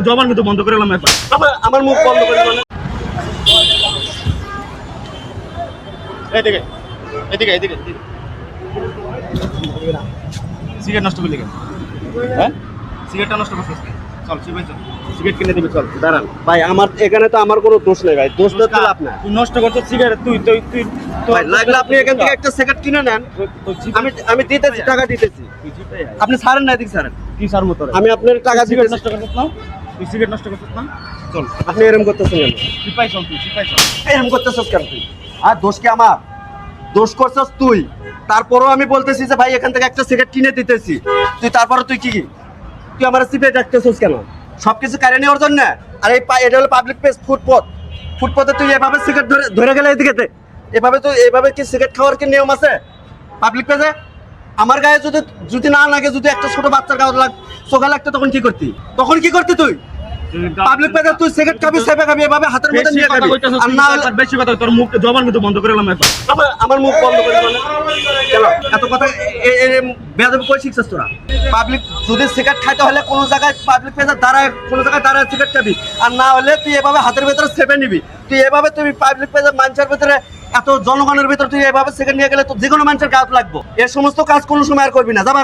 জবান কিন্তু বন্ধ করে এলাম একবার। আমার মুখ বন্ধ করে মানে এদিকে এদিকে এদিকে সিগারেট নষ্ট করলি কেন? হ্যাঁ সিগারেটটা নষ্ট করছিস কেন? চল সিগারেট চল, সিগারেট কিনে দিবি, চল দাঁড়ান। ভাই আমার এখানে তো আমার কোনো দোষ নেই ভাই, দোষ তো লাভ না তুই নষ্ট করছিস সিগারেট, তুই তুই তুই ভাই। লাগলে আপনি এখান থেকে একটা সিগারেট কিনে নেন, আমি দিতেছি, টাকা দিতেছি। আপনি ছাড়েন না, এদিকে ছাড়েন। কি সার মতো আমি আপনার টাকা সিগারেট দিতেছি। নষ্ট করছিস না? তুই সিগারেট নষ্ট করছিস না? চল আপনি এরকম করতেছেন কেন? সিপাই চল, তুই সিপাই চল। এরকম করতেছস কেন তুই? আর দোষ কি আমার? দোষ করছস তুই। তারপরও আমি বলতেছি যে ভাই এখান থেকে একটা সিগারেট কিনে দিতেছি, তুই তারপরে তুই কি তুই আমার সিপে ডাকতেছস কেন? সবকিছু কারে নেওয়ার জন্য? আর এই এটা হলো পাবলিক প্লেস, ফুটপথে তুই এভাবে সিগারেট ধরে গেলে এদিকে এভাবে তুই এভাবে কি সিগারেট খাওয়ার কি নিয়ম আছে পাবলিক প্লেসে? আমার গায়ে যদি যদি না লাগে, যদি একটা ছোট বাচ্চার গায়ে চোখা লাগতো তখন কি করতি? তুই পাবলিক প্লেসে তুই সিগারেট খাবি, সেবে খাবি, এভাবে হাতের মধ্যে নিয়ে খাবি। আর না হলে বেশি কথা, তোর মুখ জবান কিন্তু বন্ধ করে এলাম একবার। আমার মুখ বন্ধ করে মানে কেন এত কথা? বেয়াদবি কই শিখছিস তোরা? পাবলিক যদি সিগারেট খাইতে হলে কোনো জায়গায় পাবলিক প্লেসে দাঁড়ায়, কোনো জায়গায় দাঁড়ায় সিগারেট খাবি। আর না হলে তুই এভাবে হাতের ভেতরে সেবে নিবি। তুই এভাবে তুমি পাবলিক প্লেসে মানুষের ভেতরে, এত জনগণের ভিতরে তুই এভাবে সিগারেট নিয়ে গেলে তো যে কোনো মানুষের গায়ে লাগবো। এ সমস্ত কাজ কোনো সময় আর করবি না, যাবা।